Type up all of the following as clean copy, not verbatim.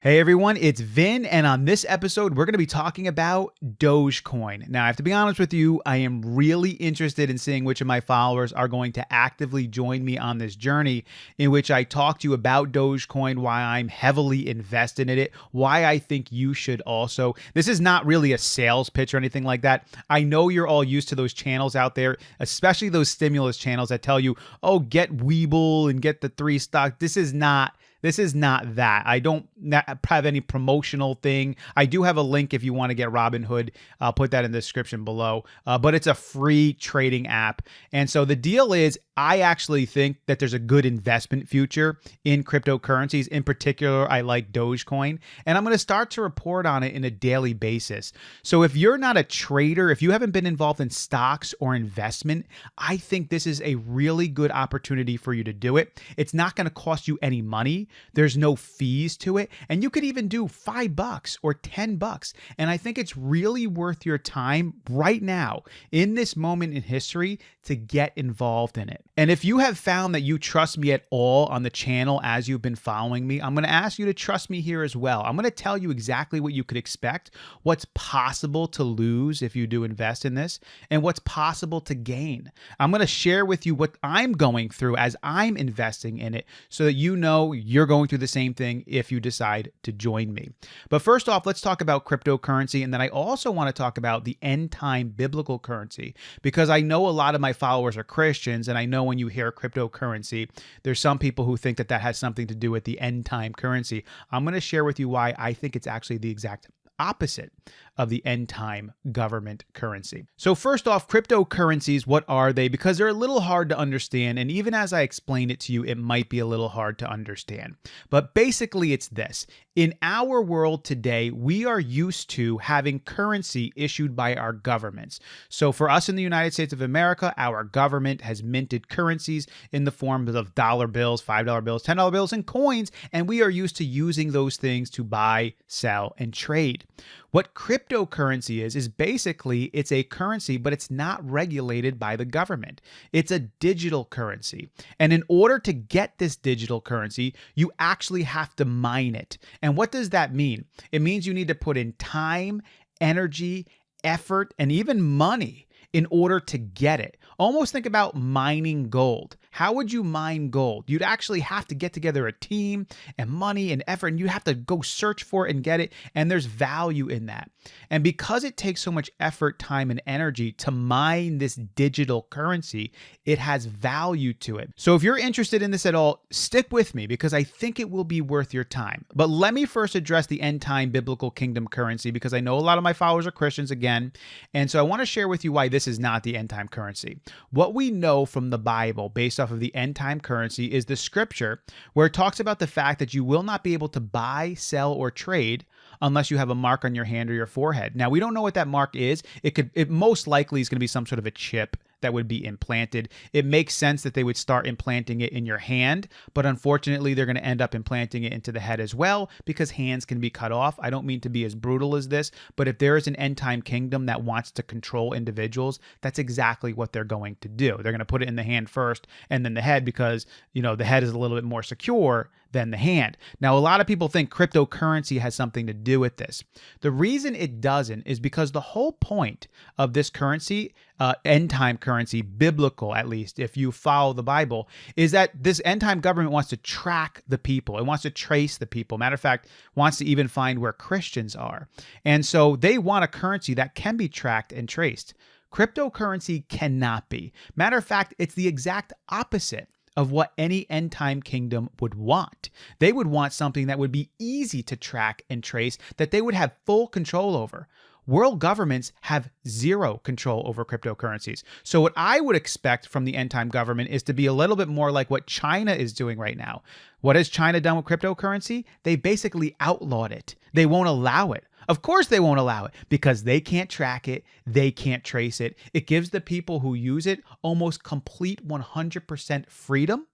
Hey everyone, it's Vin, and on this episode, we're going to be talking about Dogecoin. Now, I have to be honest with you, I am really interested in seeing which of my followers are going to actively join me on this journey in which I talk to you about Dogecoin, why I'm heavily invested in it, why I think you should also. This is not really a sales pitch or anything like that. I know you're all used to those channels out there, especially those stimulus channels that tell you, oh, get Weeble and get the 3 stock. This is not that. I don't have any promotional thing. I do have a link if you want to get Robinhood. I'll put that in the description below. But it's a free trading app. And so the deal is, I actually think that there's a good investment future in cryptocurrencies. In particular, I like Dogecoin. And I'm going to start to report on it in a daily basis. So if you're not a trader, if you haven't been involved in stocks or investment, I think this is a really good opportunity for you to do it. It's not going to cost you any money. There's no fees to it. And you could even do $5 or $10. And I think it's really worth your time right now in this moment in history to get involved in it. And if you have found that you trust me at all on the channel as you've been following me, I'm going to ask you to trust me here as well. I'm going to tell you exactly what you could expect, what's possible to lose if you do invest in this, and what's possible to gain. I'm going to share with you what I'm going through as I'm investing in it so that you know you're going through the same thing if you decide to join me. But first off, let's talk about cryptocurrency. And then I also want to talk about the end time biblical currency, because I know a lot of my followers are Christians. And I know when you hear cryptocurrency, there's some people who think that that has something to do with the end time currency. I'm going to share with you why I think it's actually the exact opposite of the end time government currency. So first off, cryptocurrencies, what are they? Because they're a little hard to understand. And even as I explain it to you, it might be a little hard to understand. But basically it's this. In our world today, we are used to having currency issued by our governments. So for us in the United States of America, our government has minted currencies in the form of dollar bills, $5 bills, $10 bills, and coins. And we are used to using those things to buy, sell, and trade. What cryptocurrency is basically it's a currency, but it's not regulated by the government. It's a digital currency. And in order to get this digital currency, you actually have to mine it. And what does that mean? It means you need to put in time, energy, effort, and even money in order to get it. Almost think about mining gold. How would you mine gold? You'd actually have to get together a team and money and effort, and you have to go search for it and get it. And there's value in that. And because it takes so much effort, time, and energy to mine this digital currency, it has value to it. So if you're interested in this at all, stick with me because I think it will be worth your time. But let me first address the end time biblical kingdom currency because I know a lot of my followers are Christians again. And so I want to share with you why this is not the end time currency. What we know from the Bible based off of the end time currency is the scripture where it talks about the fact that you will not be able to buy, sell, or trade unless you have a mark on your hand or your forehead. Now, we don't know what that mark is. It most likely is going to be some sort of a chip that would be implanted. It makes sense that they would start implanting it in your hand, but unfortunately, they're going to end up implanting it into the head as well because hands can be cut off. I don't mean to be as brutal as this, but if there is an end time kingdom that wants to control individuals, that's exactly what they're going to do. They're going to put it in the hand first and then the head because, the head is a little bit more secure than the hand. Now, a lot of people think cryptocurrency has something to do with this. The reason it doesn't is because the whole point of this currency, end time currency, biblical at least, if you follow the Bible, is that this end time government wants to track the people. It wants to trace the people. Matter of fact, wants to even find where Christians are. And so they want a currency that can be tracked and traced. Cryptocurrency cannot be. Matter of fact, it's the exact opposite of what any end time kingdom would want. They would want something that would be easy to track and trace, that they would have full control over. World governments have zero control over cryptocurrencies. So what I would expect from the end time government is to be a little bit more like what China is doing right now. What has China done with cryptocurrency? They basically outlawed it. They won't allow it. Of course they won't allow it because they can't track it. They can't trace it. It gives the people who use it almost complete 100% freedom,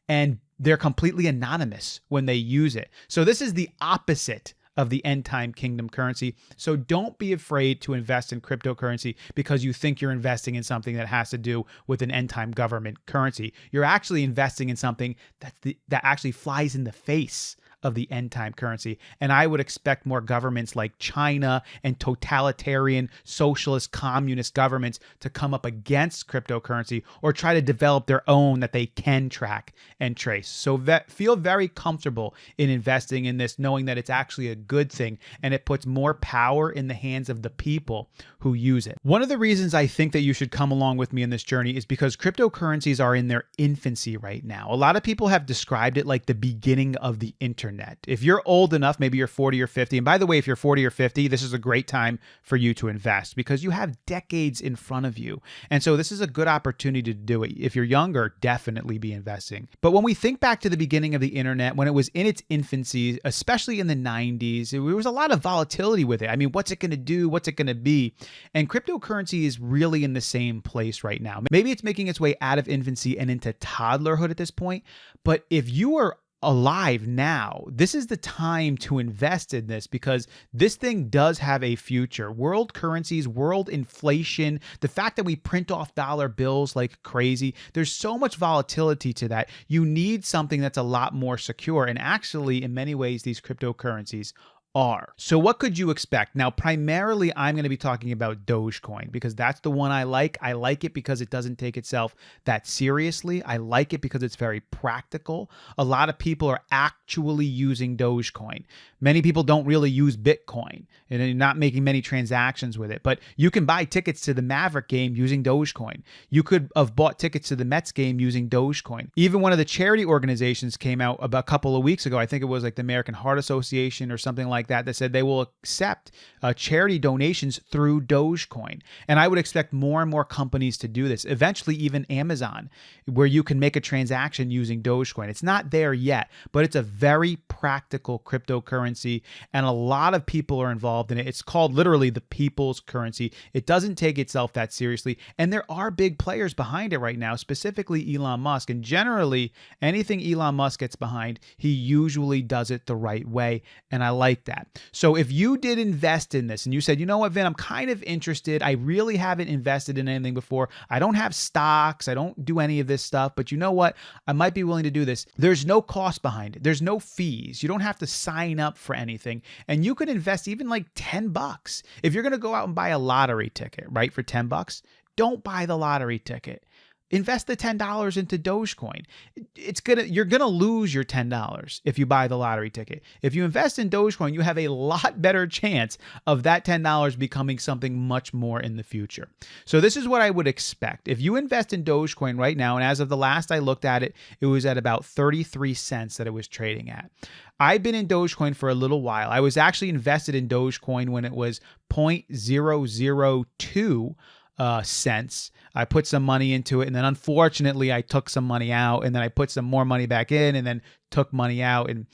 and they're completely anonymous when they use it. So this is the opposite of the end time kingdom currency. So don't be afraid to invest in cryptocurrency because you think you're investing in something that has to do with an end time government currency. You're actually investing in something that actually flies in the face of the end time currency. And I would expect more governments like China and totalitarian socialist communist governments to come up against cryptocurrency or try to develop their own that they can track and trace. So feel very comfortable in investing in this, knowing that it's actually a good thing and it puts more power in the hands of the people who use it. One of the reasons I think that you should come along with me in this journey is because cryptocurrencies are in their infancy right now. A lot of people have described it like the beginning of the internet. If you're old enough, maybe you're 40 or 50, and by the way, if you're 40 or 50, this is a great time for you to invest because you have decades in front of you. And so this is a good opportunity to do it. If you're younger, definitely be investing. But when we think back to the beginning of the internet, when it was in its infancy, especially in the 90s, there was a lot of volatility with it. I mean, what's it going to do? What's it going to be? And cryptocurrency is really in the same place right now. Maybe it's making its way out of infancy and into toddlerhood at this point. But if you are alive now, this is the time to invest in this because this thing does have a future. World currencies, world inflation, the fact that we print off dollar bills like crazy, there's so much volatility to that. You need something that's a lot more secure. And actually, in many ways, these cryptocurrencies are. So what could you expect? Now, primarily, I'm going to be talking about Dogecoin because that's the one I like. I like it because it doesn't take itself that seriously. I like it because it's very practical. A lot of people are actually using Dogecoin. Many people don't really use Bitcoin and they're not making many transactions with it, but you can buy tickets to the Maverick game using Dogecoin. You could have bought tickets to the Mets game using Dogecoin. Even one of the charity organizations came out about a couple of weeks ago. I think it was like the American Heart Association or something like that said they will accept charity donations through Dogecoin. And I would expect more and more companies to do this. Eventually, even Amazon, where you can make a transaction using Dogecoin. It's not there yet, but it's a very practical cryptocurrency, and a lot of people are involved in it. It's called literally the people's currency. It doesn't take itself that seriously, and there are big players behind it right now, specifically Elon Musk. And generally, anything Elon Musk gets behind, he usually does it the right way, and I like that. So if you did invest in this and you said, you know what, Vin, I'm kind of interested. I really haven't invested in anything before. I don't have stocks. I don't do any of this stuff, but you know what? I might be willing to do this. There's no cost behind it. There's no fees. You don't have to sign up for anything. And you could invest even like $10. If you're going to go out and buy a lottery ticket, right, for $10, don't buy the lottery ticket. Invest the $10 into Dogecoin. You're gonna lose your $10 if you buy the lottery ticket. If you invest in Dogecoin, you have a lot better chance of that $10 becoming something much more in the future. So this is what I would expect. If you invest in Dogecoin right now, and as of the last I looked at it, it was at about 33 cents that it was trading at. I've been in Dogecoin for a little while. I was actually invested in Dogecoin when it was 0.002 cents. I put some money into it, and then unfortunately I took some money out, and then I put some more money back in, and then took money out, and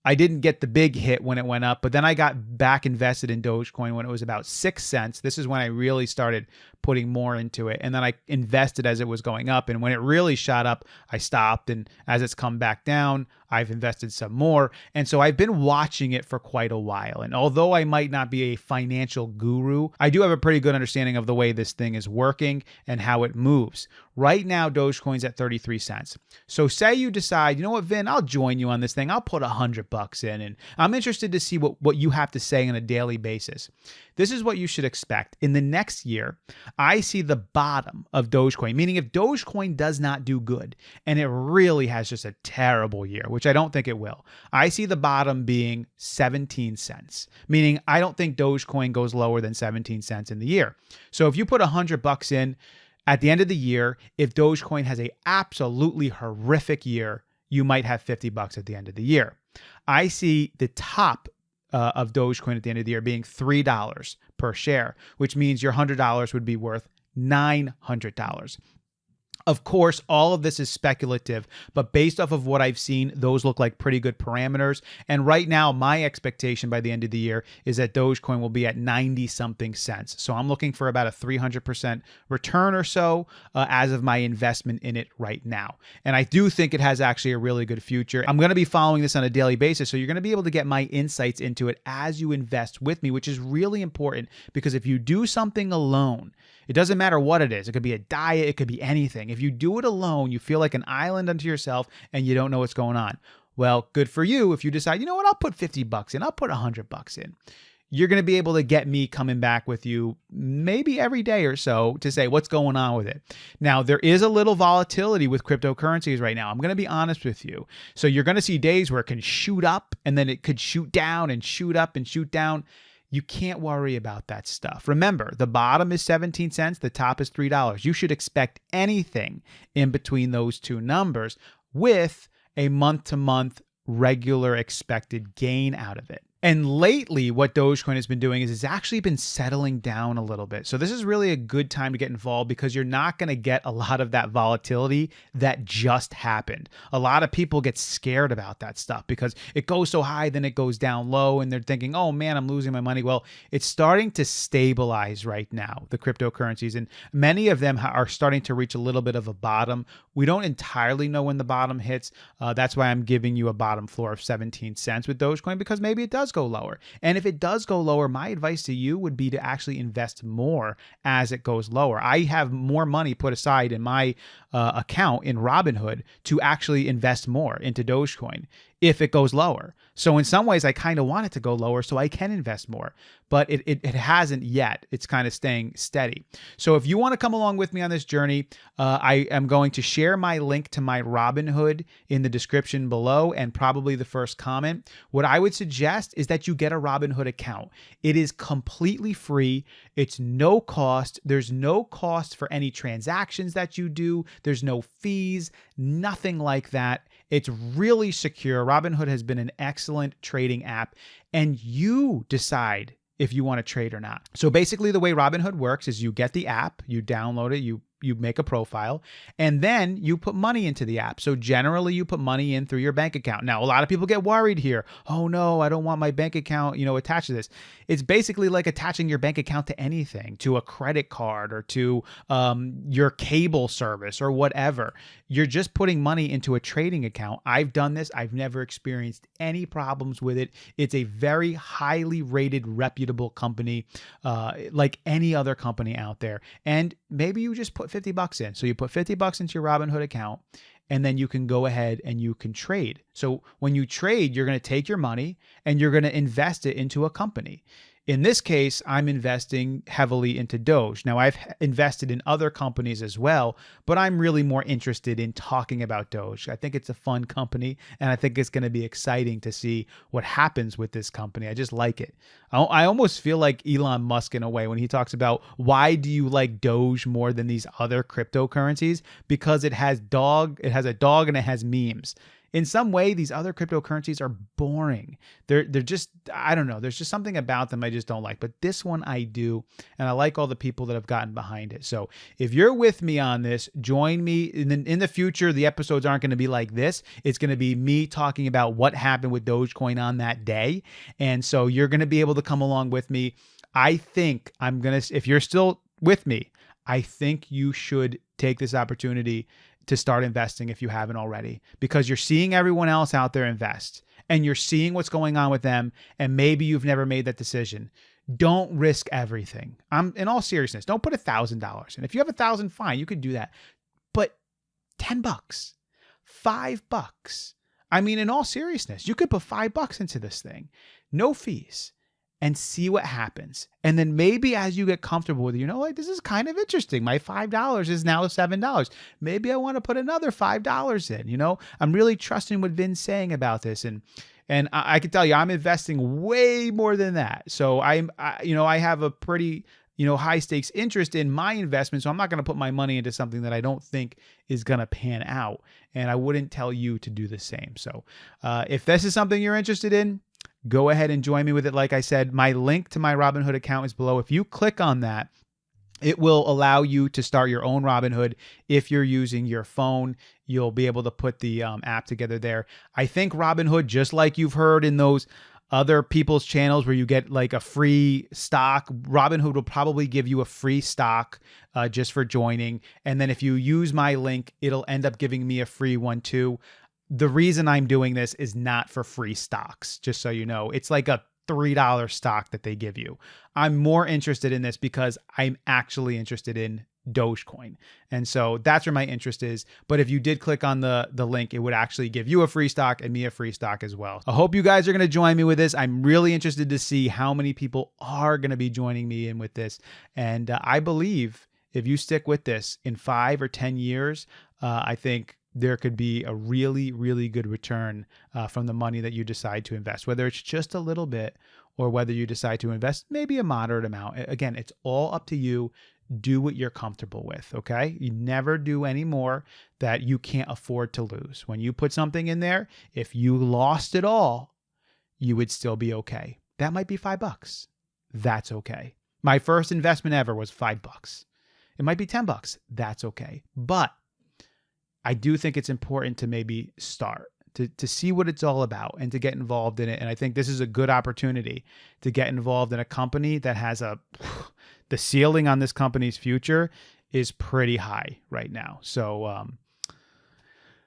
I didn't get the big hit when it went up, but then I got back invested in Dogecoin when it was about 6 cents. This is when I really started putting more into it, and then I invested as it was going up, and when it really shot up, I stopped, and as it's come back down, I've invested some more, and so I've been watching it for quite a while, and although I might not be a financial guru, I do have a pretty good understanding of the way this thing is working and how it moves. Right now, Dogecoin's at 33 cents. So say you decide, you know what, Vin, I'll join you on this thing. I'll put $100 in, and I'm interested to see what you have to say on a daily basis. This is what you should expect. In the next year, I see the bottom of Dogecoin, meaning if Dogecoin does not do good, and it really has just a terrible year, which I don't think it will, I see the bottom being 17 cents, meaning I don't think Dogecoin goes lower than 17 cents in the year. So if you put $100 in, at the end of the year, if Dogecoin has an absolutely horrific year, you might have $50 at the end of the year. I see the top of Dogecoin at the end of the year being $3 per share, which means your $100 would be worth $900. Of course, all of this is speculative, but based off of what I've seen, those look like pretty good parameters. And right now, my expectation by the end of the year is that Dogecoin will be at 90-something cents. So I'm looking for about a 300% return or so as of my investment in it right now. And I do think it has actually a really good future. I'm going to be following this on a daily basis, so you're going to be able to get my insights into it as you invest with me, which is really important because if you do something alone, it doesn't matter what it is. It could be a diet. It could be anything. If you do it alone, you feel like an island unto yourself and you don't know what's going on. Well, good for you if you decide, you know what, I'll put 50 bucks in, I'll put 100 bucks in. You're going to be able to get me coming back with you maybe every day or so to say what's going on with it. Now, there is a little volatility with cryptocurrencies right now. I'm going to be honest with you. So you're going to see days where it can shoot up and then it could shoot down and shoot up and shoot down. You can't worry about that stuff. Remember, the bottom is 17 cents, the top is $3. You should expect anything in between those two numbers with a month-to-month regular expected gain out of it. And lately, what Dogecoin has been doing is it's actually been settling down a little bit. So this is really a good time to get involved because you're not going to get a lot of that volatility that just happened. A lot of people get scared about that stuff because it goes so high, then it goes down low, and they're thinking, oh man, I'm losing my money. Well, it's starting to stabilize right now, the cryptocurrencies, and many of them are starting to reach a little bit of a bottom. We don't entirely know when the bottom hits. That's why I'm giving you a bottom floor of 17 cents with Dogecoin, because maybe it does go lower. And if it does go lower, my advice to you would be to actually invest more as it goes lower. I have more money put aside in my account in Robinhood to actually invest more into Dogecoin if it goes lower. So in some ways, I kind of want it to go lower so I can invest more, but it hasn't yet. It's kind of staying steady. So if you want to come along with me on this journey, I am going to share my link to my Robinhood in the description below and probably the first comment. What I would suggest is that you get a Robinhood account. It is completely free. It's no cost. There's no cost for any transactions that you do. There's no fees, nothing like that. It's really secure. Robinhood has been an excellent trading app, and you decide if you want to trade or not. So basically the way Robinhood works is you get the app, you download it, you make a profile, and then you put money into the app. So generally you put money in through your bank account. Now, a lot of people get worried here. Oh no, I don't want my bank account, attached to this. It's basically like attaching your bank account to anything, to a credit card or to your cable service or whatever. You're just putting money into a trading account. I've done this. I've never experienced any problems with it. It's a very highly rated, reputable company, like any other company out there. And maybe you just put 50 bucks in. So you put 50 bucks into your Robinhood account, and then you can go ahead and you can trade. So when you trade, you're going to take your money and you're going to invest it into a company. In this case, I'm investing heavily into Doge. Now, I've invested in other companies as well, but I'm really more interested in talking about Doge. I think it's a fun company, and I think it's going to be exciting to see what happens with this company. I just like it. I almost feel like Elon Musk in a way when he talks about why do you like Doge more than these other cryptocurrencies? Because it has a dog and it has memes. In some way, these other cryptocurrencies are boring. They're just, I don't know. There's just something about them I just don't like. But this one I do, and I like all the people that have gotten behind it. So if you're with me on this, join me. In the future, the episodes aren't going to be like this. It's going to be me talking about what happened with Dogecoin on that day. And so you're going to be able to come along with me. I think if you're still with me, I think you should take this opportunity to start investing if you haven't already, because you're seeing everyone else out there invest and you're seeing what's going on with them. And maybe you've never made that decision. Don't risk everything. In all seriousness, don't put $1,000 in. If you have 1,000, fine, you could do that. But 10 bucks, $5. I mean, in all seriousness, you could put $5 into this thing, no fees, and see what happens. And then maybe as you get comfortable with it, like, this is kind of interesting. My $5 is now $7. Maybe I want to put another $5 in, I'm really trusting what Vin's saying about this. And I can tell you, I'm investing way more than that. So I have a pretty, high stakes interest in my investment. So I'm not going to put my money into something that I don't think is going to pan out. And I wouldn't tell you to do the same. So if this is something you're interested in, go ahead and join me with it. Like I said, my link to my Robinhood account is below. If you click on that, it will allow you to start your own Robinhood. If you're using your phone, you'll be able to put the app together there. I think Robinhood, just like you've heard in those other people's channels where you get like a free stock, Robinhood will probably give you a free stock just for joining. And then if you use my link, it'll end up giving me a free one too. The reason I'm doing this is not for free stocks, just so you know. It's like a $3 stock that they give you. I'm more interested in this because I'm actually interested in Dogecoin. And so that's where my interest is. But if you did click on the link, it would actually give you a free stock and me a free stock as well. I hope you guys are going to join me with this. I'm really interested to see how many people are going to be joining me in with this. And I believe if you stick with this in 5 or 10 years, I think there could be a really, really good return from the money that you decide to invest, whether it's just a little bit or whether you decide to invest maybe a moderate amount. Again, it's all up to you. Do what you're comfortable with, okay? You never do any more that you can't afford to lose. When you put something in there, if you lost it all, you would still be okay. That might be $5. That's okay. My first investment ever was $5. It might be $10. That's okay. But I do think it's important to maybe start, to see what it's all about and to get involved in it. And I think this is a good opportunity to get involved in a company that has the ceiling on this company's future is pretty high right now. So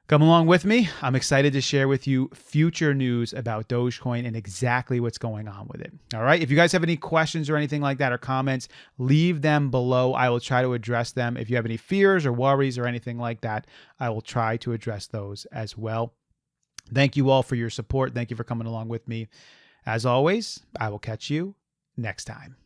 come along with me. I'm excited to share with you future news about Dogecoin and exactly what's going on with it. All right. If you guys have any questions or anything like that or comments, leave them below. I will try to address them. If you have any fears or worries or anything like that, I will try to address those as well. Thank you all for your support. Thank you for coming along with me. As always, I will catch you next time.